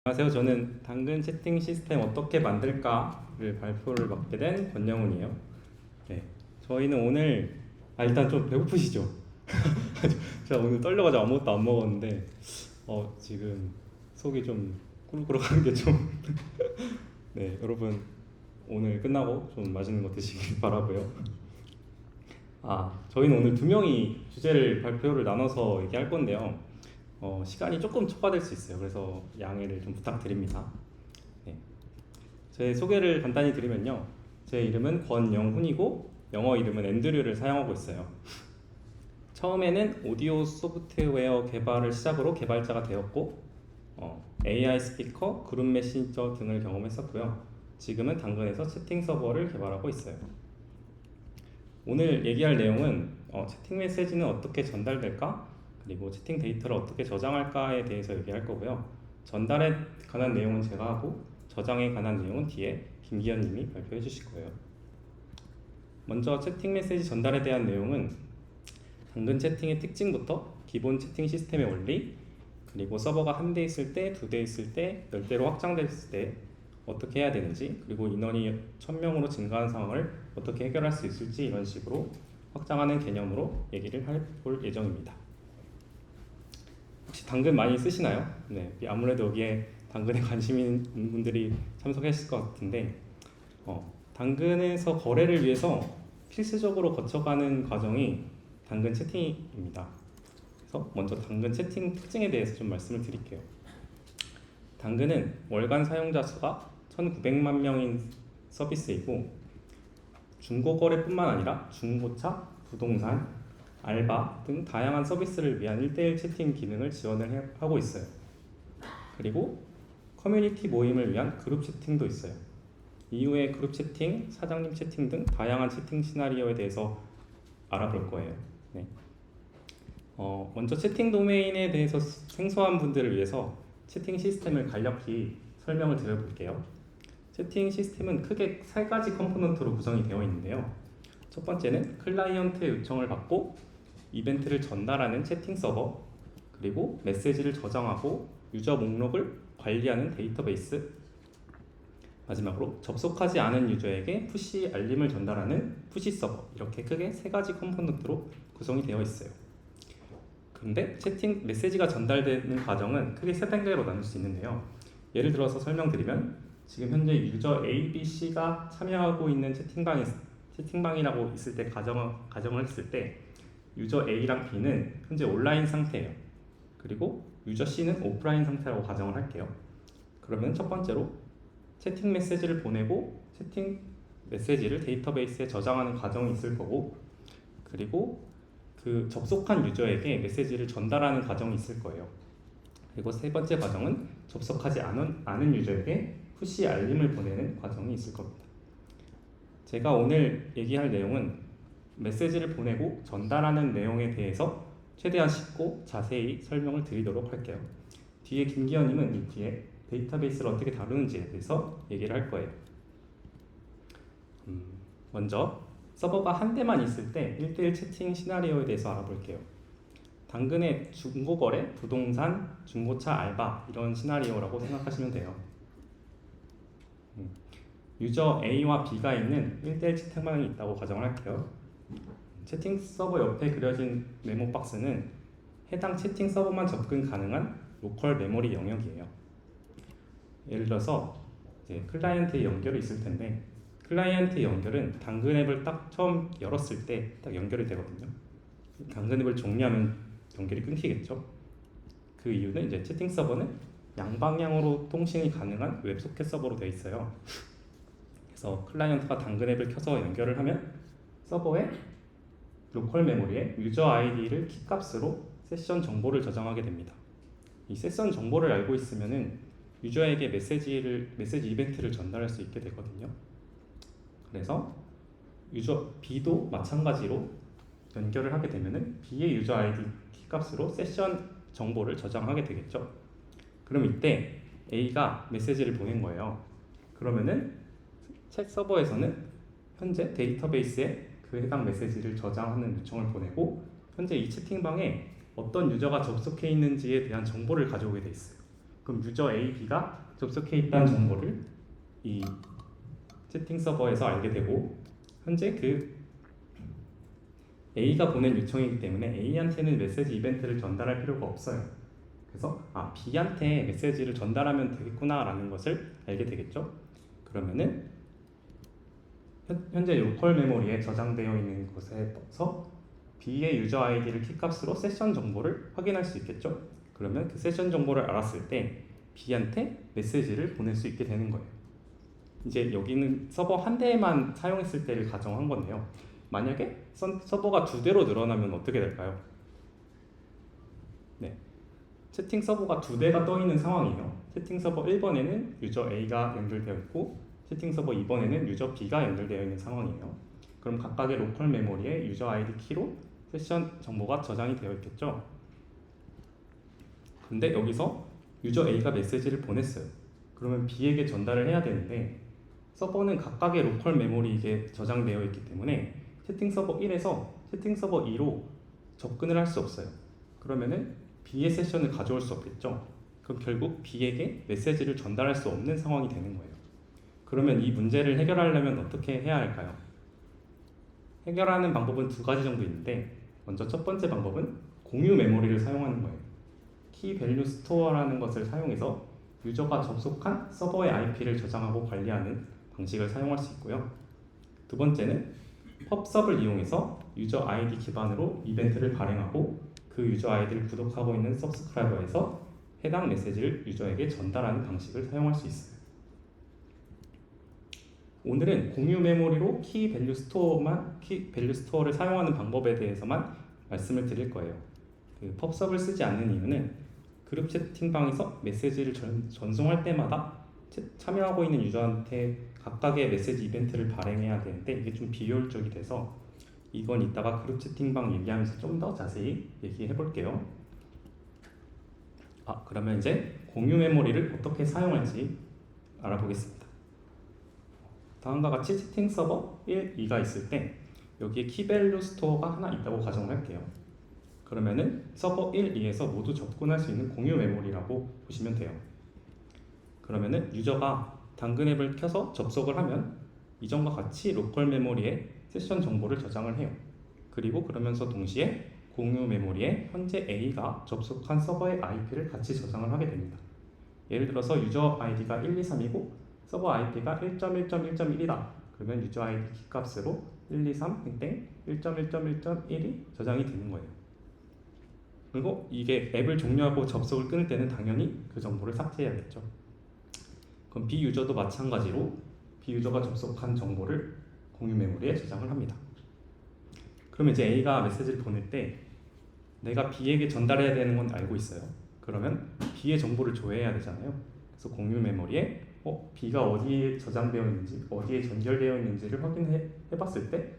안녕하세요. 저는 당근 채팅 시스템 어떻게 만들까를 발표를 맡게 된 권영훈이에요. 네, 저희는 오늘 일단 좀 배고프시죠? 제가 오늘 떨려가지고 아무것도 안 먹었는데 지금 속이 좀 꾸룩꾸룩한 게 좀 네, 여러분 오늘 끝나고 좀 맛있는 거 드시길 바라고요. 저희는 오늘 두 명이 주제를 발표를 나눠서 얘기할 건데요. 시간이 조금 촉박될 수 있어요. 그래서 양해를 좀 부탁드립니다. 네. 제 소개를 간단히 드리면요. 제 이름은 권영훈이고 영어 이름은 앤드류를 사용하고 있어요. 처음에는 오디오 소프트웨어 개발을 시작으로 개발자가 되었고 AI 스피커, 그룹 메신저 등을 경험했었고요. 지금은 당근에서 채팅 서버를 개발하고 있어요. 오늘 얘기할 내용은 채팅 메시지는 어떻게 전달될까? 그리고 채팅 데이터를 어떻게 저장할까에 대해서 얘기할 거고요. 전달에 관한 내용은 제가 하고 저장에 관한 내용은 뒤에 김기현 님이 발표해 주실 거예요. 먼저 채팅 메시지 전달에 대한 내용은 당근 채팅의 특징부터 기본 채팅 시스템의 원리, 그리고 서버가 한 대 있을 때, 두 대 있을 때, 10대로 확장됐을 때 어떻게 해야 되는지, 그리고 인원이 1000명으로 증가하는 상황을 어떻게 해결할 수 있을지 이런 식으로 확장하는 개념으로 얘기를 해볼 예정입니다. 혹시 당근 많이 쓰시나요? 네, 아무래도 여기에 당근에 관심 있는 분들이 참석하실 것 같은데 당근에서 거래를 위해서 필수적으로 거쳐가는 과정이 당근 채팅입니다. 그래서 먼저 당근 채팅 특징에 대해서 좀 말씀을 드릴게요. 당근은 월간 사용자 수가 1900만 명인 서비스이고 중고거래뿐만 아니라 중고차, 부동산, 알바 등 다양한 서비스를 위한 1대1 채팅 기능을 지원을 하고 있어요. 그리고 커뮤니티 모임을 위한 그룹 채팅도 있어요. 이후에 그룹 채팅, 사장님 채팅 등 다양한 채팅 시나리오에 대해서 알아볼 거예요. 네. 먼저 채팅 도메인에 대해서 생소한 분들을 위해서 채팅 시스템을 간략히 설명을 드려볼게요. 채팅 시스템은 크게 세 가지 컴포넌트로 구성이 되어 있는데요. 첫 번째는 클라이언트의 요청을 받고 이벤트를 전달하는 채팅 서버, 그리고 메시지를 저장하고 유저 목록을 관리하는 데이터베이스, 마지막으로 접속하지 않은 유저에게 푸시 알림을 전달하는 푸시 서버, 이렇게 크게 세 가지 컴포넌트로 구성이 되어 있어요. 그런데 채팅 메시지가 전달되는 과정은 크게 세 단계로 나눌 수 있는데요. 예를 들어서 설명드리면 지금 현재 유저 A, B, C가 참여하고 있는 채팅방이라고 있을 때 가정을 했을 때 유저 A랑 B는 현재 온라인 상태예요. 그리고 유저 C는 오프라인 상태라고 가정을 할게요. 그러면 첫 번째로 채팅 메시지를 보내고 채팅 메시지를 데이터베이스에 저장하는 과정이 있을 거고, 그리고 그 접속한 유저에게 메시지를 전달하는 과정이 있을 거예요. 그리고 세 번째 과정은 접속하지 않은 유저에게 푸시 알림을 보내는 과정이 있을 겁니다. 제가 오늘 얘기할 내용은 메시지를 보내고 전달하는 내용에 대해서 최대한 쉽고 자세히 설명을 드리도록 할게요. 뒤에 김기현님은 이 뒤에 데이터베이스를 어떻게 다루는지에 대해서 얘기를 할 거예요. 먼저 서버가 한 대만 있을 때 1대1 채팅 시나리오에 대해서 알아볼게요. 당근의 중고거래, 부동산, 중고차, 알바 이런 시나리오라고 생각하시면 돼요. 유저 A와 B가 있는 1대1 채팅방이 있다고 가정을 할게요. 채팅 서버 옆에 그려진 메모 박스는 해당 채팅 서버만 접근 가능한 로컬 메모리 영역이에요. 예를 들어서 클라이언트의 연결이 있을 텐데 클라이언트 연결은 당근 앱을 딱 처음 열었을 때 딱 연결이 되거든요. 당근 앱을 종료하면 연결이 끊기겠죠. 그 이유는 이제 채팅 서버는 양방향으로 통신이 가능한 웹소켓 서버로 되어 있어요. 그래서 클라이언트가 당근 앱을 켜서 연결을 하면 서버에 로컬 메모리에 유저 아이디를 키값으로 세션 정보를 저장하게 됩니다. 이 세션 정보를 알고 있으면은 유저에게 메시지 이벤트를 전달할 수 있게 되거든요. 그래서 유저 B도 마찬가지로 연결을 하게 되면은 B의 유저 아이디 키값으로 세션 정보를 저장하게 되겠죠. 그럼 이때 A가 메시지를 보낸 거예요. 그러면은 챗 서버에서는 현재 데이터베이스에 그 해당 메시지를 저장하는 요청을 보내고 현재 이 채팅방에 어떤 유저가 접속해 있는지에 대한 정보를 가져오게 돼 있어요. 그럼 유저 A, B가 접속해 있다는 정보를 이 채팅 서버에서 알게 되고, 현재 그 A가 보낸 요청이기 때문에 A한테는 메시지 이벤트를 전달할 필요가 없어요. 그래서 B한테 메시지를 전달하면 되겠구나 라는 것을 알게 되겠죠. 그러면은 현재 로컬 메모리에 저장되어 있는 곳에서 B의 유저 아이디를 키값으로 세션 정보를 확인할 수 있겠죠. 그러면 그 세션 정보를 알았을 때 B한테 메시지를 보낼 수 있게 되는 거예요. 이제 여기는 서버 한 대만 사용했을 때를 가정한 건데요. 만약에 서버가 2대로 늘어나면 어떻게 될까요? 네, 채팅 서버가 2대가 떠 있는 상황이에요. 채팅 서버 1번에는 유저 A가 연결되어 있고 채팅 서버 2번에는 유저 B가 연결되어 있는 상황이에요. 그럼 각각의 로컬 메모리에 유저 아이디 키로 세션 정보가 저장이 되어 있겠죠. 근데 여기서 유저 A가 메시지를 보냈어요. 그러면 B에게 전달을 해야 되는데 서버는 각각의 로컬 메모리에 저장되어 있기 때문에 채팅 서버 1에서 채팅 서버 2로 접근을 할 수 없어요. 그러면은 B의 세션을 가져올 수 없겠죠. 그럼 결국 B에게 메시지를 전달할 수 없는 상황이 되는 거예요. 그러면 이 문제를 해결하려면 어떻게 해야 할까요? 해결하는 방법은 2가지 정도 있는데, 먼저 첫 번째 방법은 공유 메모리를 사용하는 거예요. 키 밸류 스토어라는 것을 사용해서 유저가 접속한 서버의 IP를 저장하고 관리하는 방식을 사용할 수 있고요. 두 번째는 펍섭을 이용해서 유저 아이디 기반으로 이벤트를 발행하고 그 유저 아이디를 구독하고 있는 서브스크라이버에서 해당 메시지를 유저에게 전달하는 방식을 사용할 수 있어요. 오늘은 공유 메모리로 키 밸류 스토어를 사용하는 방법에 대해서만 말씀을 드릴 거예요. 그 펍섭을 쓰지 않는 이유는 그룹 채팅방에서 메시지를 전송할 때마다 참여하고 있는 유저한테 각각의 메시지 이벤트를 발행해야 되는데 이게 좀 비효율적이 돼서 이건 이따가 그룹 채팅방 얘기하면서 좀 더 자세히 얘기해 볼게요. 그러면 이제 공유 메모리를 어떻게 사용할지 알아보겠습니다. 다음과 같이 채팅 서버 1, 2가 있을 때 여기에 키밸류 스토어가 하나 있다고 가정을 할게요. 그러면은 서버 1, 2에서 모두 접근할 수 있는 공유 메모리라고 보시면 돼요. 그러면은 유저가 당근 앱을 켜서 접속을 하면 이전과 같이 로컬 메모리에 세션 정보를 저장을 해요. 그리고 그러면서 동시에 공유 메모리에 현재 A가 접속한 서버의 IP를 같이 저장을 하게 됩니다. 예를 들어서 유저 아이디가 123이고 서버 IP가 1.1.1.1이다. 그러면 유저 아이디 키값으로 123 1.1.1.1이 저장이 되는 거예요. 그리고 이게 앱을 종료하고 접속을 끊을 때는 당연히 그 정보를 삭제해야겠죠. 그럼 B 유저도 마찬가지로 B 유저가 접속한 정보를 공유 메모리에 저장을 합니다. 그러면 이제 A가 메시지를 보낼 때 내가 B에게 전달해야 되는 건 알고 있어요. 그러면 B의 정보를 조회해야 되잖아요. 그래서 공유 메모리에 B가 어디에 저장되어 있는지, 어디에 연결되어 있는지를 확인해 봤을 때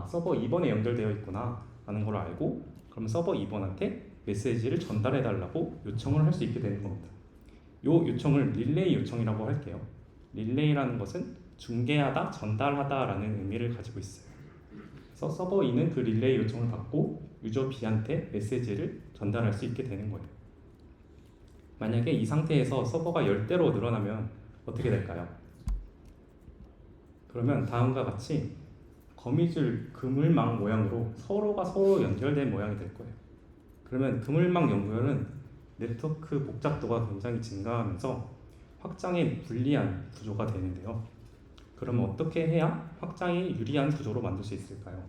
서버 2번에 연결되어 있구나 라는 걸 알고, 그럼 서버 2번한테 메시지를 전달해 달라고 요청을 할 수 있게 되는 겁니다. 이 요청을 릴레이 요청이라고 할게요. 릴레이라는 것은 중계하다, 전달하다 라는 의미를 가지고 있어요. 그래서 서버 2는 그 릴레이 요청을 받고 유저 B한테 메시지를 전달할 수 있게 되는 거예요. 만약에 이 상태에서 서버가 10대로 늘어나면 어떻게 될까요? 그러면 다음과 같이 거미줄 그물망 모양으로 서로가 서로 연결된 모양이 될 거예요. 그러면 그물망 연결은 네트워크 복잡도가 굉장히 증가하면서 확장에 불리한 구조가 되는데요. 그러면 어떻게 해야 확장이 유리한 구조로 만들 수 있을까요?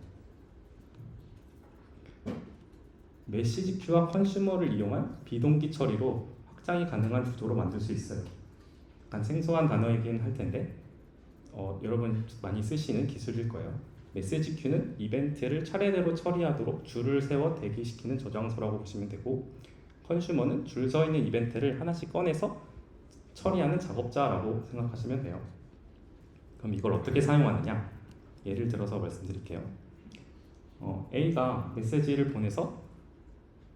메시지 큐와 컨슈머를 이용한 비동기 처리로 확장이 가능한 구조로 만들 수 있어요. 약간 생소한 단어이긴 할 텐데 여러분 많이 쓰시는 기술일 거예요. 메시지 큐는 이벤트를 차례대로 처리하도록 줄을 세워 대기시키는 저장소라고 보시면 되고, 컨슈머는 줄 서 있는 이벤트를 하나씩 꺼내서 처리하는 작업자라고 생각하시면 돼요. 그럼 이걸 어떻게 사용하느냐? 예를 들어서 말씀드릴게요. A가 메시지를 보내서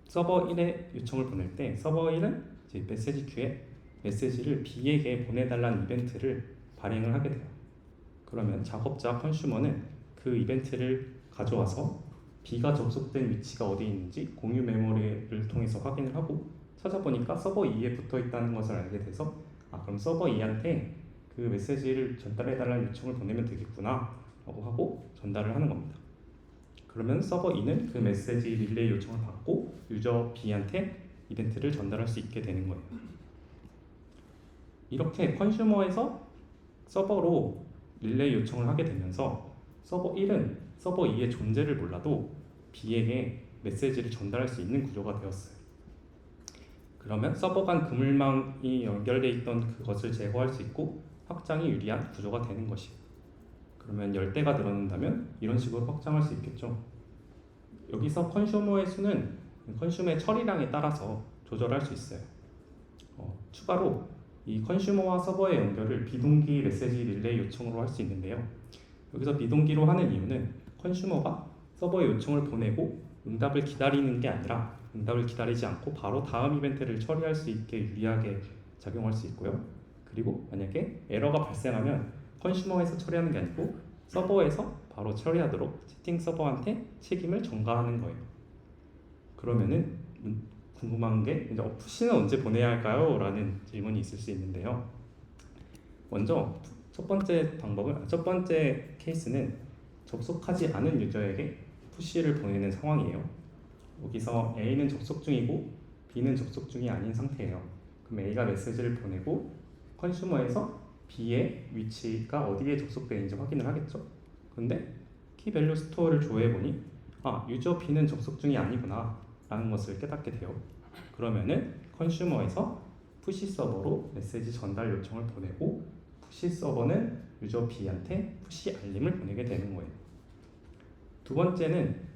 서버 1에 요청을 보낼 때 서버 1은 이제 메시지 큐에 메시지를 B에게 보내달라는 이벤트를 발행을 하게 돼요. 그러면 작업자 컨슈머는 그 이벤트를 가져와서 B가 접속된 위치가 어디 있는지 공유 메모리를 통해서 확인을 하고 찾아보니까 서버 2에 붙어 있다는 것을 알게 돼서 그럼 서버 2한테 그 메시지를 전달해달라는 요청을 보내면 되겠구나 라고 하고 전달을 하는 겁니다. 그러면 서버 2는 그 메시지 릴레이 요청을 받고 유저 B한테 이벤트를 전달할 수 있게 되는 거예요. 이렇게 컨슈머에서 서버로 릴레이 요청을 하게 되면서 서버 1은 서버 2의 존재를 몰라도 B에게 메시지를 전달할 수 있는 구조가 되었어요. 그러면 서버 간 그물망이 연결되어 있던 그것을 제거할 수 있고 확장이 유리한 구조가 되는 것이에요. 그러면 열대가 늘어난다면 이런 식으로 확장할 수 있겠죠. 여기서 컨슈머의 수는 컨슈머의 처리량에 따라서 조절할 수 있어요. 추가로 이 컨슈머와 서버의 연결을 비동기 메시지 릴레이 요청으로 할 수 있는데요. 여기서 비동기로 하는 이유는 컨슈머가 서버에 요청을 보내고 응답을 기다리는 게 아니라 응답을 기다리지 않고 바로 다음 이벤트를 처리할 수 있게 유리하게 작용할 수 있고요. 그리고 만약에 에러가 발생하면 컨슈머에서 처리하는 게 아니고 서버에서 바로 처리하도록 채팅 서버한테 책임을 전가하는 거예요. 그러면은 궁금한 게 이제 푸시는 언제 보내야 할까요? 라는 질문이 있을 수 있는데요. 먼저 첫 번째 케이스는 접속하지 않은 유저에게 푸시를 보내는 상황이에요. 여기서 A는 접속 중이고 B는 접속 중이 아닌 상태예요. 그럼 A가 메시지를 보내고 컨슈머에서 B의 위치가 어디에 접속되는지 확인을 하겠죠. 근데 키밸류 스토어를 조회해보니 유저 B는 접속 중이 아니구나 라는 것을 깨닫게 돼요. 그러면은 컨슈머에서 푸시 서버로 메시지 전달 요청을 보내고 푸시 서버는 유저 B한테 푸시 알림을 보내게 되는 거예요. 두 번째는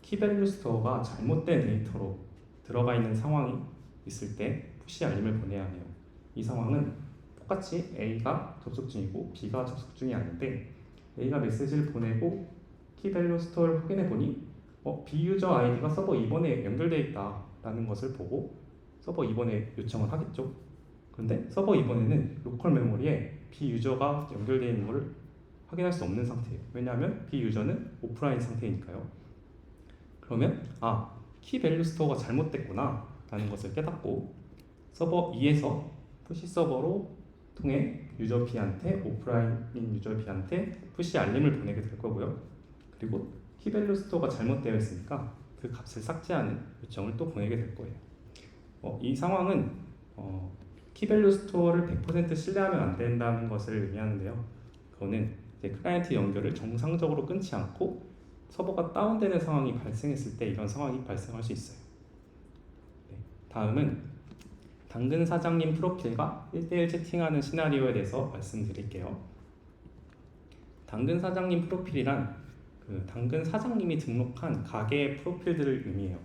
키밸류 스토어가 잘못된 데이터로 들어가 있는 상황이 있을 때 푸시 알림을 보내야 해요. 이 상황은 똑같이 A가 접속 중이고 B가 접속 중이 아닌데 A가 메시지를 보내고 키밸류 스토어를 확인해 보니 B 유저 아이디가 서버 2번에 연결되어 있다 라는 것을 보고 서버 2번에 요청을 하겠죠. 그런데 서버 2번에는 로컬 메모리에 B 유저가 연결되어 있는 것을 확인할 수 없는 상태예요. 왜냐하면 B 유저는 오프라인 상태이니까요. 그러면 키밸류 스토어가 잘못됐구나 라는 것을 깨닫고 서버 2에서 푸시 서버로 통해 유저 B한테 오프라인인 유저 B한테 푸시 알림을 보내게 될 거고요. 그리고 키밸류 스토어가 잘못되어 있으니까 그 값을 삭제하는 요청을 또 보내게 될 거예요. 이 상황은 키밸류 스토어를 100% 신뢰하면 안 된다는 것을 의미하는데요. 그거는 이제 클라이언트 연결을 정상적으로 끊지 않고 서버가 다운되는 상황이 발생했을 때 이런 상황이 발생할 수 있어요. 네, 다음은 당근 사장님 프로필과 1대1 채팅하는 시나리오에 대해서 말씀드릴게요. 당근 사장님 프로필이란 당근 사장님이 등록한 가게의 프로필들을 의미해요.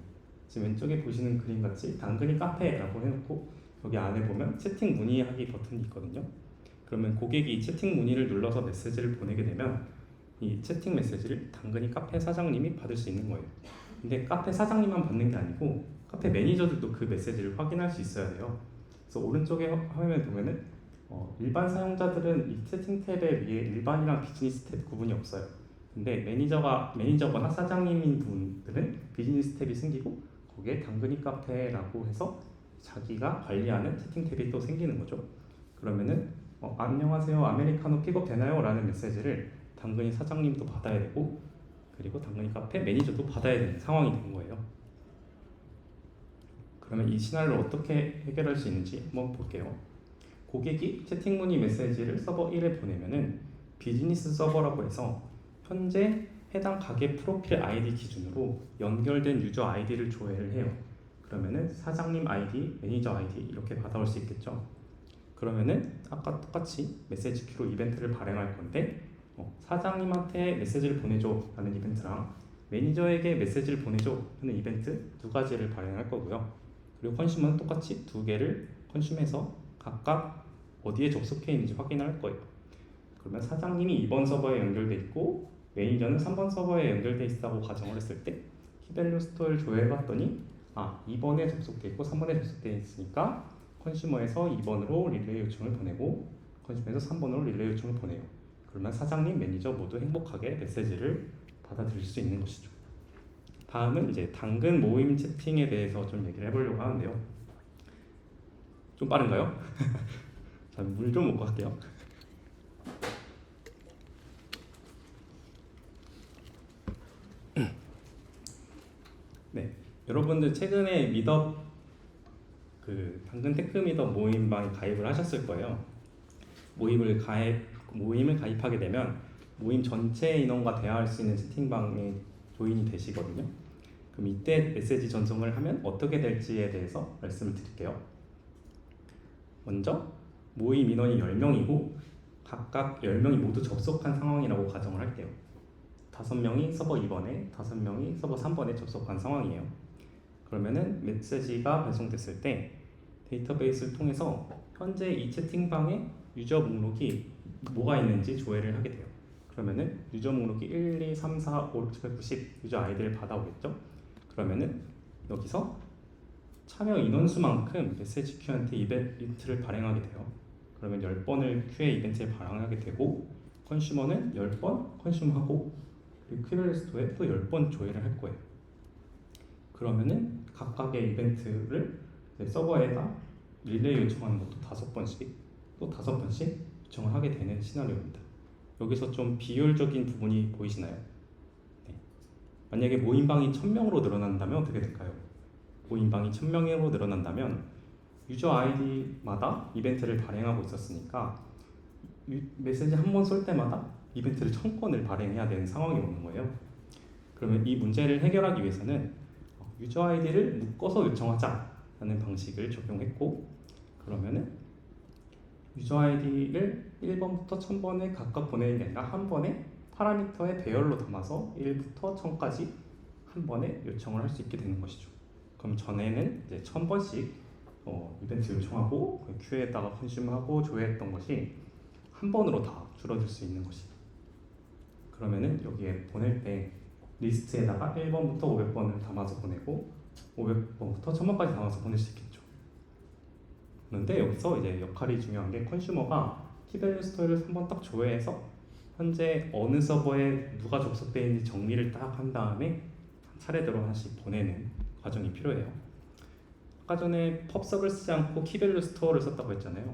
지금 왼쪽에 보시는 그림 같이 당근이 카페라고 해놓고 여기 안에 보면 채팅 문의하기 버튼이 있거든요. 그러면 고객이 채팅 문의를 눌러서 메시지를 보내게 되면 이 채팅 메시지를 당근이 카페 사장님이 받을 수 있는 거예요. 근데 카페 사장님만 받는 게 아니고 카페 매니저들도 그 메시지를 확인할 수 있어야 돼요. 그래서 오른쪽에 화면에 보면은 일반 사용자들은 이 채팅 탭에 위에 일반이랑 비즈니스 탭 구분이 없어요. 근데 매니저거나 사장님인 분들은 비즈니스 탭이 생기고 거기에 당근이 카페라고 해서 자기가 관리하는 채팅 탭이 또 생기는 거죠. 그러면은 안녕하세요 아메리카노 픽업 되나요? 라는 메시지를 당근이 사장님도 받아야 되고 그리고 당근이 카페 매니저도 받아야 되는 상황이 되는 거예요. 그러면 이 시나리오를 어떻게 해결할 수 있는지 한번 볼게요. 고객이 채팅 문의 메시지를 서버 1에 보내면은 비즈니스 서버라고 해서 현재 해당 가게 프로필 아이디 기준으로 연결된 유저 아이디를 조회를 해요. 그러면은 사장님 아이디, 매니저 아이디 이렇게 받아올 수 있겠죠. 그러면은 아까 똑같이 메시지 큐로 이벤트를 발행할 건데 사장님한테 메시지를 보내줘 라는 이벤트랑 매니저에게 메시지를 보내줘 하는 이벤트 두 가지를 발행할 거고요. 그리고 컨슈머는 똑같이 두 개를 컨슈머에서 각각 어디에 접속해 있는지 확인할 거예요. 그러면 사장님이 2번 서버에 연결돼 있고 매니저는 3번 서버에 연결돼 있다고 가정을 했을 때 키밸류 스토어를 조회해봤더니 2번에 접속돼 있고 3번에 접속돼 있으니까 컨슈머에서 2번으로 릴레이 요청을 보내고 컨슈머에서 3번으로 릴레이 요청을 보내요. 그러면 사장님, 매니저 모두 행복하게 메시지를 받아들일 수 있는 것이죠. 다음은 이제 당근 모임 채팅에 대해서 좀 얘기를 해보려고 하는데요. 좀 빠른가요? 자, 물 좀 먹고 할게요. 네, 여러분들 최근에 미덕 당근 테크 미덕 모임방에 가입을 하셨을 거예요. 모임을 가입하게 되면 모임 전체 인원과 대화할 수 있는 채팅방에 조인이 되시거든요. 그럼 이때 메시지 전송을 하면 어떻게 될지에 대해서 말씀을 드릴게요. 먼저 모임 인원이 10명이고 각각 10명이 모두 접속한 상황이라고 가정을 할게요. 5명이 서버 2번에 5명이 서버 3번에 접속한 상황이에요. 그러면은 메시지가 발송됐을 때 데이터베이스를 통해서 현재 이 채팅방에 유저 목록이 뭐가 있는지 조회를 하게 돼요. 그러면은 유저 목록이 1, 2, 3, 4, 5, 6, 7, 90 유저 아이디를 받아오겠죠. 그러면은 여기서 참여 인원수만큼 메시지 큐한테 이벤트를 발행하게 돼요. 그러면 10번을 큐에 이벤트를 발행하게 되고 컨슈머는 10번 컨슈머하고 그리고 큐 스토어에 또 10번 조회를 할 거예요. 그러면은 각각의 이벤트를 서버에다 릴레이 요청하는 것도 5번씩 또 5번씩 요청을 하게 되는 시나리오입니다. 여기서 좀 비효율적인 부분이 보이시나요? 네. 만약에 모임방이 1000명으로 늘어난다면 어떻게 될까요? 모임방이 1000명으로 늘어난다면 유저 아이디마다 이벤트를 발행하고 있었으니까 메시지 한 번 쏠 때마다 이벤트를 1000건을 발행해야 되는 상황이 오는 거예요. 그러면 이 문제를 해결하기 위해서는 유저 아이디를 묶어서 요청하자라는 방식을 적용했고, 그러면은 유저 아이디를 1번부터 1000번에 각각 보내는 게 아니라 한 번에 파라미터의 배열로 담아서 1부터 1000까지 한 번에 요청을 할 수 있게 되는 것이죠. 그럼 전에는 이제 1000번씩 이벤트 요청하고 큐에다가 컨슘하고 조회했던 것이 한 번으로 다 줄어들 수 있는 것이죠. 그러면은 여기에 보낼 때 리스트에다가 1번부터 500번을 담아서 보내고 500번부터 1000번까지 담아서 보낼 수 있겠죠. 그런데 여기서 이제 역할이 중요한 게 컨슈머가 키밸류 스토리를 한번 딱 조회해서 현재 어느 서버에 누가 접속되어 있는지 정리를 딱 한 다음에 차례대로 하나씩 보내는 과정이 필요해요. 아까 전에 펍섭을 쓰지 않고 키밸류 스토어를 썼다고 했잖아요.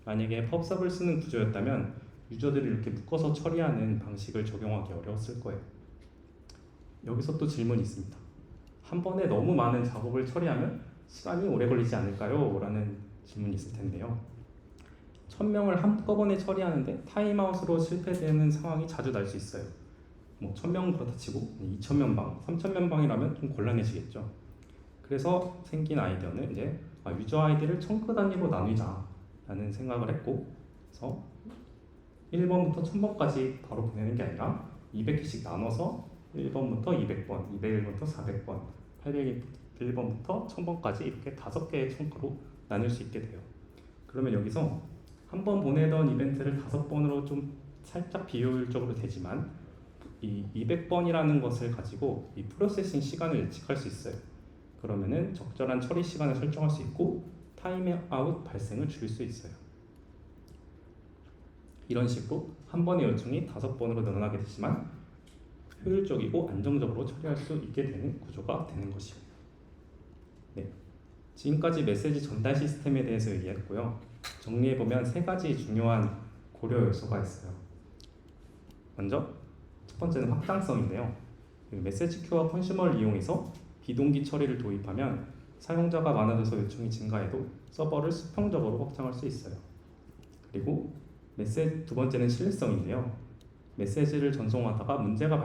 만약에 펍섭을 쓰는 구조였다면 유저들이 이렇게 묶어서 처리하는 방식을 적용하기 어려웠을 거예요. 여기서 또 질문이 있습니다. 한 번에 너무 많은 작업을 처리하면 시간이 오래 걸리지 않을까요? 라는 질문이 있을 텐데요. 1000명을 한꺼번에 처리하는데 타임아웃으로 실패되는 상황이 자주 날 수 있어요. 뭐 1000명은 그렇다 치고 2000명 방, 3000명 방이라면 좀 곤란해지겠죠. 그래서 생긴 아이디어는 이제 유저 아이디를 청크 단위로 나누자 라는 생각을 했고, 그래서 1번부터 1000번까지 바로 보내는 게 아니라 200개씩 나눠서 1번부터 200번, 201번부터 400번, 801번부터 1000번까지 이렇게 5개의 청크로 나눌 수 있게 돼요. 그러면 여기서 한 번 보내던 이벤트를 5번으로 좀 살짝 비효율적으로 되지만 이 200번이라는 것을 가지고 이 프로세싱 시간을 예측할 수 있어요. 그러면은 적절한 처리 시간을 설정할 수 있고 타임아웃 발생을 줄일 수 있어요. 이런 식으로 한 번의 요청이 5번으로 늘어나게 되지만 효율적이고 안정적으로 처리할 수 있게 되는 구조가 되는 것이에요. 네. 지금까지 메시지 전달 시스템에 대해서 얘기했고요. 정리해보면 3가지 중요한 고려 요소가 있어요. 먼저 첫 번째는 확장성인데요. 메시지 큐와 컨슈머를 이용해서 비동기 처리를 도입하면 사용자가 많아져서 요청이 증가해도 서버를 수평적으로 확장할 수 있어요. 그리고 두 번째는 신뢰성인데요. 메시지를 전송하다가 문제가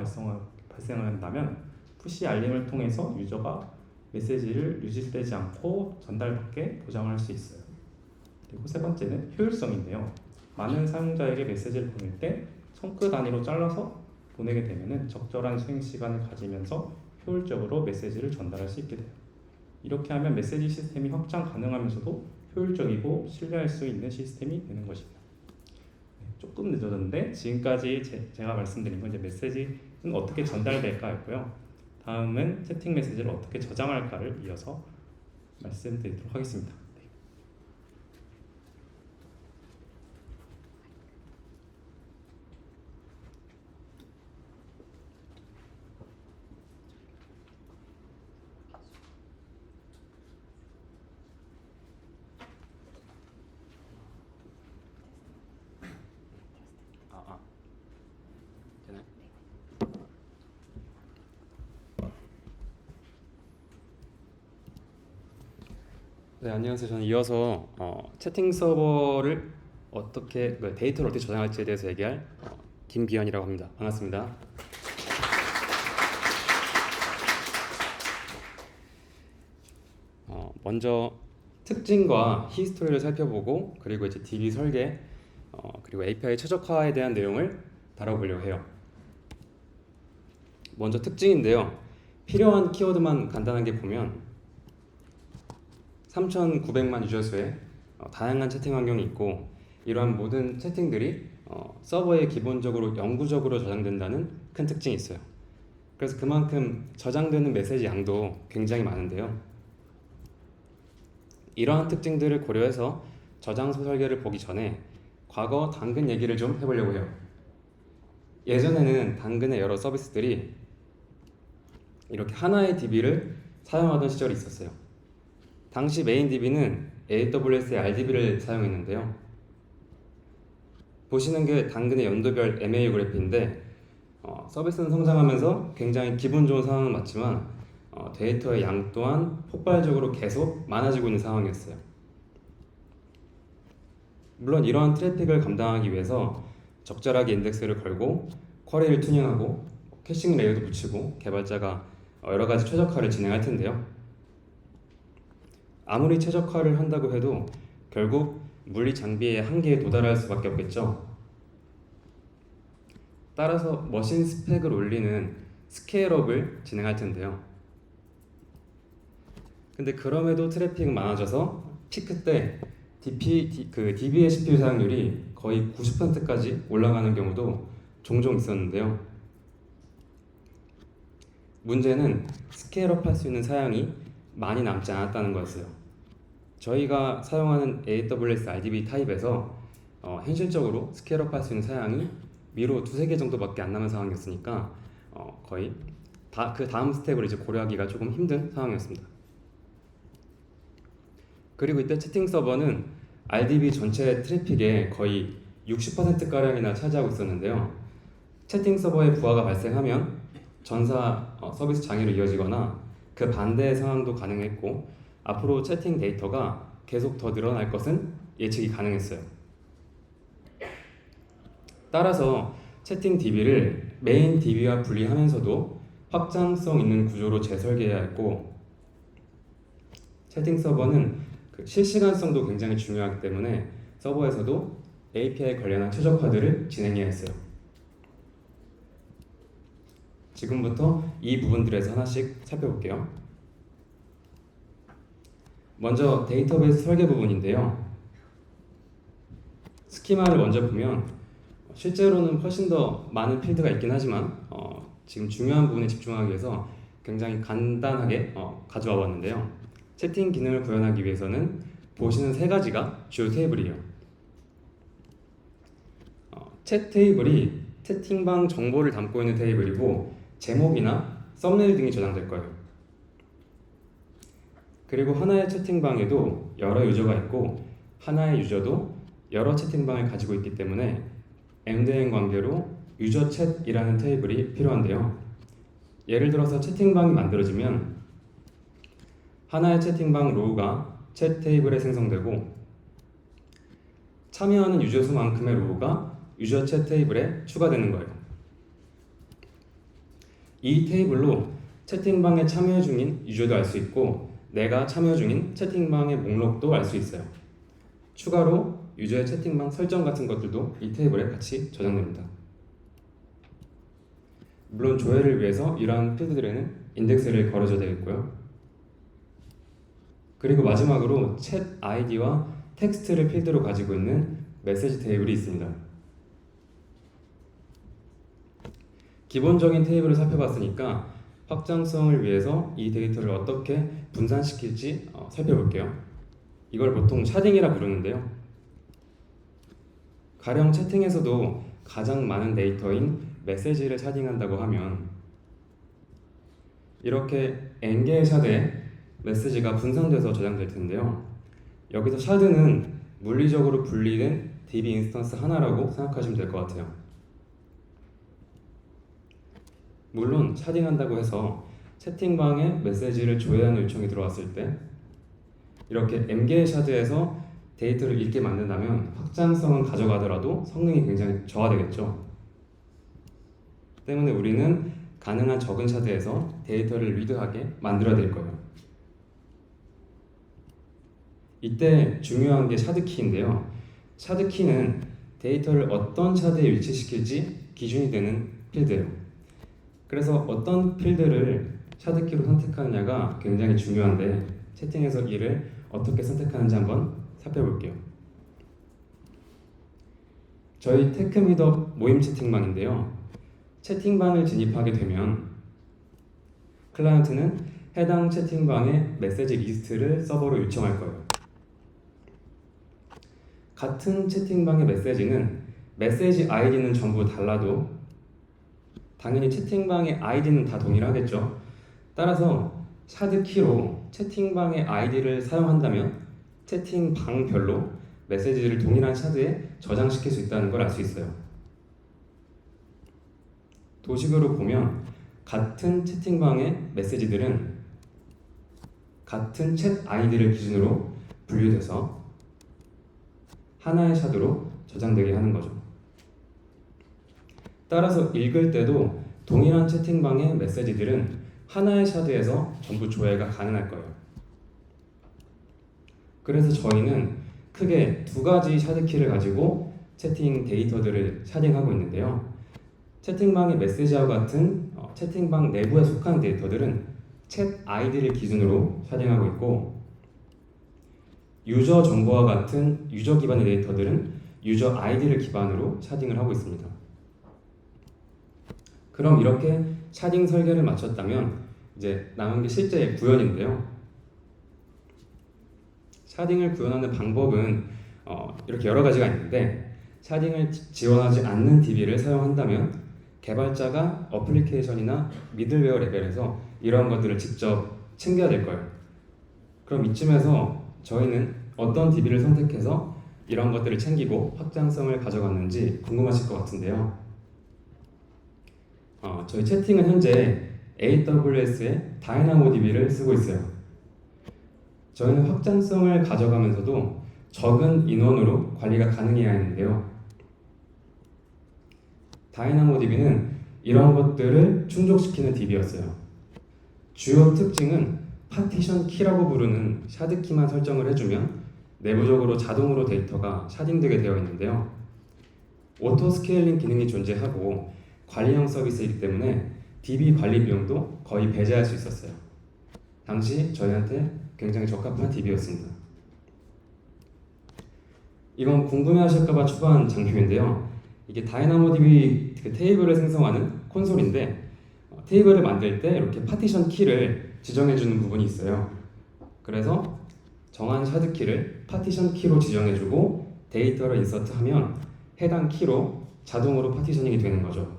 발생한다면 푸시 알림을 통해서 유저가 메시지를 유지되지 않고 전달받게 보장을 할 수 있어요. 그리고 세 번째는 효율성인데요. 많은 사용자에게 메시지를 보낼 때 청크 단위로 잘라서 보내게 되면 적절한 수행 시간을 가지면서 효율적으로 메시지를 전달할 수 있게 돼요. 이렇게 하면 메시지 시스템이 확장 가능하면서도 효율적이고 신뢰할 수 있는 시스템이 되는 것입니다. 조금 늦어졌는데 지금까지 제가 말씀드린 건 이제 메시지는 어떻게 전달될까였고요. 다음은 채팅 메시지를 어떻게 저장할까를 이어서 말씀드리도록 하겠습니다. 네, 안녕하세요. 저는 이어서 채팅 서버를 어떻게 데이터를 어떻게 저장할지에 대해서 얘기할 김기현이라고 합니다. 반갑습니다. 먼저 특징과 히스토리를 살펴보고 그리고 이제 DB 설계 그리고 API 최적화에 대한 내용을 다뤄보려고 해요. 먼저 특징인데요. 필요한 키워드만 간단하게 보면 3,900만 유저 수의 다양한 채팅 환경이 있고 이러한 모든 채팅들이 서버에 기본적으로 영구적으로 저장된다는 큰 특징이 있어요. 그래서 그만큼 저장되는 메시지 양도 굉장히 많은데요. 이러한 특징들을 고려해서 저장소 설계를 보기 전에 과거 당근 얘기를 좀 해보려고 해요. 예전에는 당근의 여러 서비스들이 이렇게 하나의 DB를 사용하던 시절이 있었어요. 당시 메인 DB는 AWS의 RDB를 사용했는데요. 보시는 게 당근의 연도별 MAU 그래프인데 서비스는 성장하면서 굉장히 기분 좋은 상황은 맞지만 데이터의 양 또한 폭발적으로 계속 많아지고 있는 상황이었어요. 물론 이러한 트래픽을 감당하기 위해서 적절하게 인덱스를 걸고 쿼리를 튜닝하고 캐싱 레이어도 붙이고 개발자가 여러 가지 최적화를 진행할 텐데요. 아무리 최적화를 한다고 해도 결국 물리 장비의 한계에 도달할 수밖에 없겠죠. 따라서 머신 스펙을 올리는 스케일업을 진행할 텐데요. 근데 그럼에도 트래픽은 많아져서 피크 때 DB의 CPU 사용률이 거의 90%까지 올라가는 경우도 종종 있었는데요. 문제는 스케일업 할 수 있는 사양이 많이 남지 않았다는 거였어요. 저희가 사용하는 AWS RDB 타입에서 현실적으로 스케일업 할 수 있는 사양이 미로 2-3개 정도밖에 안 남은 상황이었으니까 거의 그 다음 스텝을 이제 고려하기가 조금 힘든 상황이었습니다. 그리고 이때 채팅 서버는 RDB 전체 트래픽의 거의 60%가량이나 차지하고 있었는데요. 채팅 서버에 부하가 발생하면 전사 서비스 장애로 이어지거나 그 반대의 상황도 가능했고 앞으로 채팅 데이터가 계속 더 늘어날 것은 예측이 가능했어요. 따라서 채팅 DB를 메인 DB와 분리하면서도 확장성 있는 구조로 재설계해야 했고 채팅 서버는 실시간성도 굉장히 중요하기 때문에 서버에서도 API 관련한 최적화들을 진행해야 했어요. 지금부터 이 부분들에서 하나씩 살펴볼게요. 먼저 데이터베이스 설계 부분인데요. 스키마를 먼저 보면 실제로는 훨씬 더 많은 필드가 있긴 하지만 지금 중요한 부분에 집중하기 위해서 굉장히 간단하게 가져와 봤는데요. 채팅 기능을 구현하기 위해서는 보시는 3가지가 주요 테이블이에요. 챗 테이블이 채팅방 정보를 담고 있는 테이블이고 제목이나 썸네일 등이 저장될 거예요. 그리고 하나의 채팅방에도 여러 유저가 있고 하나의 유저도 여러 채팅방을 가지고 있기 때문에 end-to-end 관계로 유저 챗이라는 테이블이 필요한데요. 예를 들어서 채팅방이 만들어지면 하나의 채팅방 로우가 챗 테이블에 생성되고 참여하는 유저 수만큼의 로우가 유저 챗 테이블에 추가되는 거예요. 이 테이블로 채팅방에 참여 중인 유저도 알 수 있고 내가 참여 중인 채팅방의 목록도 알 수 있어요. 추가로 유저의 채팅방 설정 같은 것들도 이 테이블에 같이 저장됩니다. 물론 조회를 위해서 이러한 필드들에는 인덱스를 걸어줘야 되겠고요. 그리고 마지막으로 챗 아이디와 텍스트를 필드로 가지고 있는 메시지 테이블이 있습니다. 기본적인 테이블을 살펴봤으니까 확장성을 위해서 이 데이터를 어떻게 분산시킬지 살펴볼게요. 이걸 보통 샤딩이라 부르는데요. 가령 채팅에서도 가장 많은 데이터인 메시지를 샤딩한다고 하면 이렇게 n개의 샤드에 메시지가 분산돼서 저장될 텐데요. 여기서 샤드는 물리적으로 분리된 DB 인스턴스 하나라고 생각하시면 될 것 같아요. 물론 샤딩한다고 해서 채팅방에 메시지를 조회하는 요청이 들어왔을 때 이렇게 M개의 샤드에서 데이터를 읽게 만든다면 확장성은 가져가더라도 성능이 굉장히 저하되겠죠. 때문에 우리는 가능한 적은 샤드에서 데이터를 리드하게 만들어야 될 거예요. 이때 중요한 게 샤드키인데요. 샤드키는 데이터를 어떤 샤드에 위치시킬지 기준이 되는 필드예요. 그래서 어떤 필드를 샤드키로 선택하느냐가 굉장히 중요한데 채팅에서 이를 어떻게 선택하는지 한번 살펴볼게요. 저희 테크미덕 모임 채팅방인데요. 채팅방을 진입하게 되면 클라이언트는 해당 채팅방의 메시지 리스트를 서버로 요청할 거예요. 같은 채팅방의 메시지는 메시지 아이디는 전부 달라도 당연히 채팅방의 아이디는 다 동일하겠죠. 따라서 샤드키로 채팅방의 아이디를 사용한다면 채팅방별로 메시지를 동일한 샤드에 저장시킬 수 있다는 걸 알 수 있어요. 도식으로 보면 같은 채팅방의 메시지들은 같은 챗 아이디를 기준으로 분류돼서 하나의 샤드로 저장되게 하는 거죠. 따라서 읽을 때도 동일한 채팅방의 메시지들은 하나의 샤드에서 전부 조회가 가능할 거예요. 그래서 저희는 크게 두 가지 샤드키를 가지고 채팅 데이터들을 샤딩하고 있는데요. 채팅방의 메시지와 같은 채팅방 내부에 속한 데이터들은 챗 아이디를 기준으로 샤딩하고 있고, 유저 정보와 같은 유저 기반의 데이터들은 유저 아이디를 기반으로 샤딩을 하고 있습니다. 그럼 이렇게 샤딩 설계를 마쳤다면 이제 남은 게 실제 구현인데요. 샤딩을 구현하는 방법은 이렇게 여러 가지가 있는데, 샤딩을 지원하지 않는 DB를 사용한다면 개발자가 어플리케이션이나 미들웨어 레벨에서 이러한 것들을 직접 챙겨야 될 거예요. 그럼 이쯤에서 저희는 어떤 DB를 선택해서 이런 것들을 챙기고 확장성을 가져갔는지 궁금하실 것 같은데요. 저희 채팅은 현재 AWS의 DynamoDB를 쓰고 있어요. 저희는 확장성을 가져가면서도 적은 인원으로 관리가 가능해야 하는데요. DynamoDB는 이런 것들을 충족시키는 DB였어요. 주요 특징은 파티션 키라고 부르는 샤드키만 설정을 해주면 내부적으로 자동으로 데이터가 샤딩되게 되어 있는데요. 오토 스케일링 기능이 존재하고 관리형 서비스이기 때문에 DB 관리 비용도 거의 배제할 수 있었어요. 당시 저희한테 굉장히 적합한 DB였습니다. 이건 궁금해하실까봐 추가한 장표인데요. 이게 다이나모DB 테이블을 생성하는 콘솔인데, 테이블을 만들 때 이렇게 파티션 키를 지정해주는 부분이 있어요. 그래서 정한 샤드 키를 파티션 키로 지정해주고 데이터를 인서트하면 해당 키로 자동으로 파티셔닝이 되는 거죠.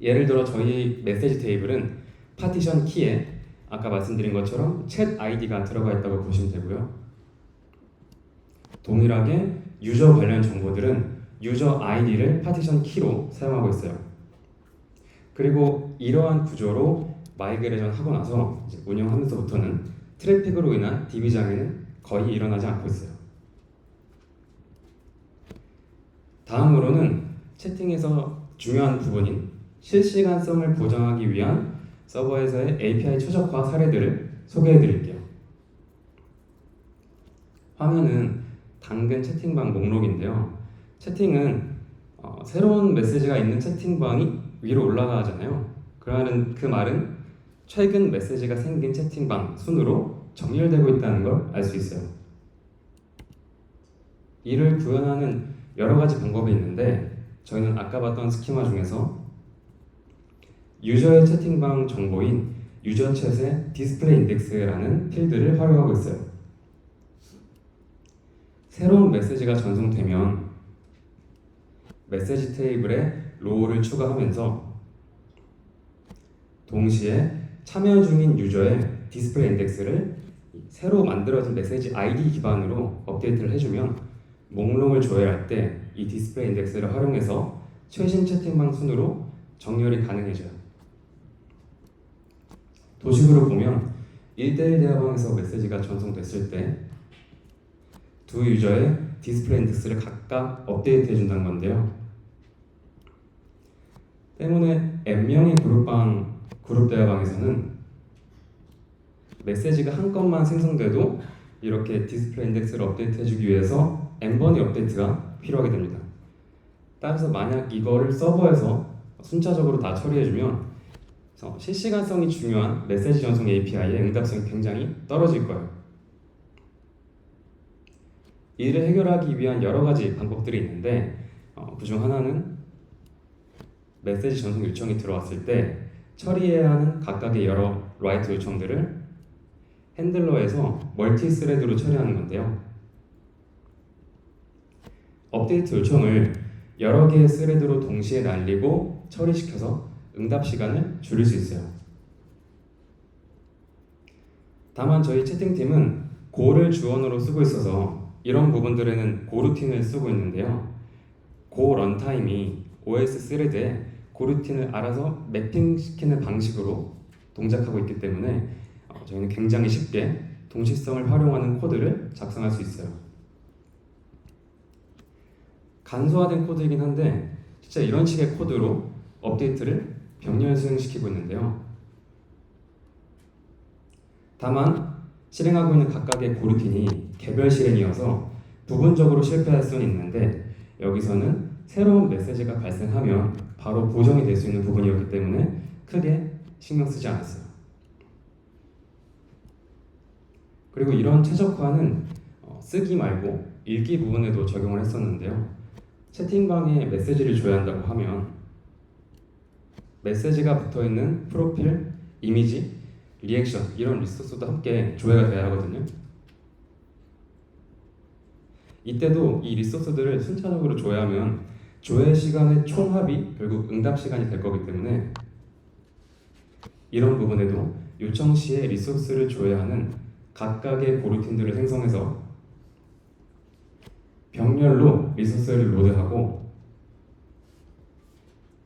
예를 들어 저희 메시지 테이블은 파티션 키에 아까 말씀드린 것처럼 챗 아이디가 들어가 있다고 보시면 되고요. 동일하게 유저 관련 정보들은 유저 아이디를 파티션 키로 사용하고 있어요. 그리고 이러한 구조로 마이그레이션 하고 나서 이제 운영하면서부터는 트래픽으로 인한 DB 장애는 거의 일어나지 않고 있어요. 다음으로는 채팅에서 중요한 부분인 실시간성을 보장하기 위한 서버에서의 API 최적화 사례들을 소개해 드릴게요. 화면은 당근 채팅방 목록인데요. 채팅은 새로운 메시지가 있는 채팅방이 위로 올라가잖아요. 그러면 그 말은 최근 메시지가 생긴 채팅방 순으로 정렬되고 있다는 걸 알 수 있어요. 이를 구현하는 여러 가지 방법이 있는데, 저희는 아까 봤던 스키마 중에서 유저의 채팅방 정보인 유저챗의 디스플레이 인덱스라는 필드를 활용하고 있어요. 새로운 메시지가 전송되면 메시지 테이블에 로우를 추가하면서 동시에 참여 중인 유저의 디스플레이 인덱스를 새로 만들어진 메시지 아이디 기반으로 업데이트를 해주면 목록을 조회할 때 이 디스플레이 인덱스를 활용해서 최신 채팅방 순으로 정렬이 가능해져요. 도식으로 보면 1대1 대화방에서 메시지가 전송됐을 때 두 유저의 디스플레이 인덱스를 각각 업데이트 해준다는 건데요. 때문에 N명의 그룹 대화방에서는 메시지가 한 건만 생성돼도 이렇게 디스플레이 인덱스를 업데이트 해주기 위해서 N번의 업데이트가 필요하게 됩니다. 따라서 만약 이거를 서버에서 순차적으로 다 처리해주면 실시간성이 중요한 메시지 전송 API의 응답성이 굉장히 떨어질 거예요. 이를 해결하기 위한 여러 가지 방법들이 있는데 그중 하나는 메시지 전송 요청이 들어왔을 때 처리해야 하는 각각의 여러 라이트 요청들을 핸들러에서 멀티 스레드로 처리하는 건데요. 업데이트 요청을 여러 개의 스레드로 동시에 날리고 처리시켜서 응답 시간을 줄일 수 있어요. 다만 저희 채팅팀은 고를 주원으로 쓰고 있어서 이런 부분들에는 고루틴을 쓰고 있는데요. 고 런타임이 OS 스레드에 고루틴을 알아서 매핑시키는 방식으로 동작하고 있기 때문에 저희는 굉장히 쉽게 동시성을 활용하는 코드를 작성할 수 있어요. 간소화된 코드이긴 한데 진짜 이런 식의 코드로 업데이트를 병렬 수행시키고 있는데요. 다만 실행하고 있는 각각의 고루틴이 개별 실행이어서 부분적으로 실패할 수는 있는데 여기서는 새로운 메시지가 발생하면 바로 보정이 될 수 있는 부분이었기 때문에 크게 신경 쓰지 않았어요. 그리고 이런 최적화는 쓰기 말고 읽기 부분에도 적용을 했었는데요. 채팅방에 메시지를 줘야 한다고 하면 메시지가 붙어있는 프로필, 이미지, 리액션 이런 리소스도 함께 조회가 돼야 하거든요. 이때도 이 리소스들을 순차적으로 조회하면 조회 시간의 총합이 결국 응답 시간이 될 거기 때문에 이런 부분에도 요청 시에 리소스를 조회하는 각각의 고루틴들을 생성해서 병렬로 리소스를 로드하고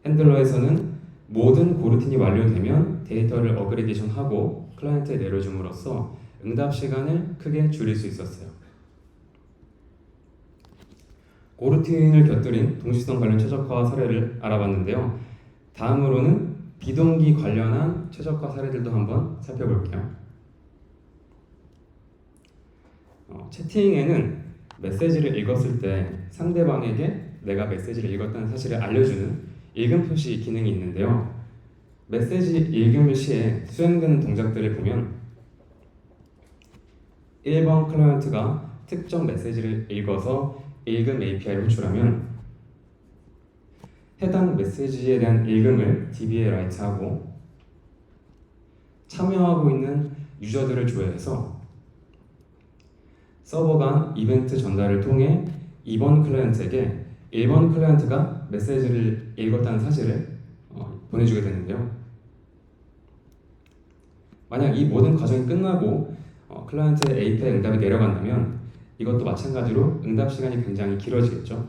핸들러에서는 모든 고루틴이 완료되면 데이터를 어그리게이션하고 클라이언트에 내려줌으로써 응답 시간을 크게 줄일 수 있었어요. 고루틴을 곁들인 동시성 관련 최적화 사례를 알아봤는데요. 다음으로는 비동기 관련한 최적화 사례들도 한번 살펴볼게요. 채팅에는 메시지를 읽었을 때 상대방에게 내가 메시지를 읽었다는 사실을 알려주는 읽음 표시 기능이 있는데요. 메시지 읽음 시에 수행되는 동작들을 보면 1번 클라이언트가 특정 메시지를 읽어서 읽음 API를 호출하면 해당 메시지에 대한 읽음을 DB에 라이트하고 참여하고 있는 유저들을 조회해서 서버 간 이벤트 전달을 통해 2번 클라이언트에게 1번 클라이언트가 메시지를 읽었다는 사실을 보내주게 되는데요. 만약 이 모든 과정이 끝나고 클라이언트의 API 응답이 내려간다면 이것도 마찬가지로 응답 시간이 굉장히 길어지겠죠.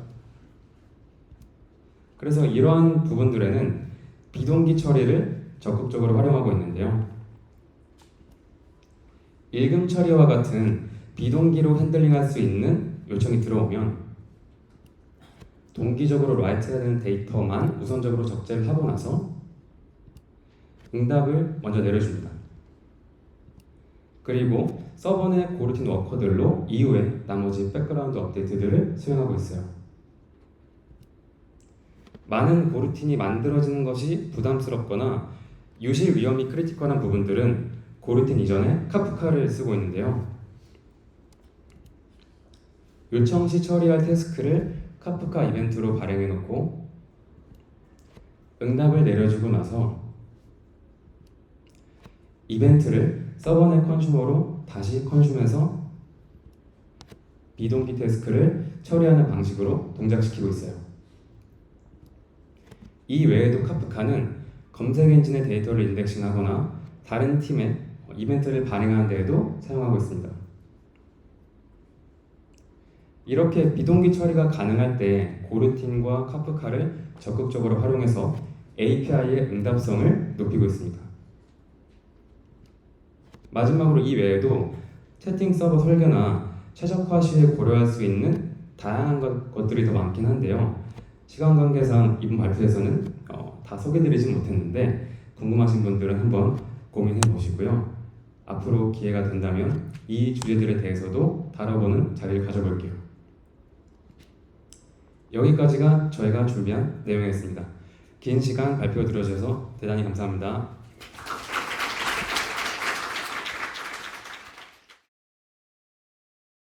그래서 이러한 부분들에는 비동기 처리를 적극적으로 활용하고 있는데요. 읽음 처리와 같은 비동기로 핸들링할 수 있는 요청이 들어오면 동기적으로 라이트해야 되는 데이터만 우선적으로 적재를 하고 나서 응답을 먼저 내려줍니다. 그리고 서버 내 고루틴 워커들로 이후에 나머지 백그라운드 업데이트들을 수행하고 있어요. 많은 고루틴이 만들어지는 것이 부담스럽거나 유실 위험이 크리티컬한 부분들은 고루틴 이전에 카프카를 쓰고 있는데요. 요청 시 처리할 태스크를 카프카 이벤트로 발행해 놓고 응답을 내려주고 나서 이벤트를 서버 내 컨슈머로 다시 컨슈머해서 비동기 태스크를 처리하는 방식으로 동작시키고 있어요. 이 외에도 카프카는 검색 엔진의 데이터를 인덱싱하거나 다른 팀의 이벤트를 발행하는 데에도 사용하고 있습니다. 이렇게 비동기 처리가 가능할 때 고루틴과 카프카를 적극적으로 활용해서 API의 응답성을 높이고 있습니다. 마지막으로 이 외에도 채팅 서버 설계나 최적화 시에 고려할 수 있는 다양한 것들이 더 많긴 한데요. 시간 관계상 이번 발표에서는 다 소개드리지 못했는데 궁금하신 분들은 한번 고민해 보시고요. 앞으로 기회가 된다면 이 주제들에 대해서도 다뤄보는 자리를 가져볼게요. 여기까지가 저희가 준비한 내용이었습니다. 긴 시간 발표 들어주셔서 대단히 감사합니다.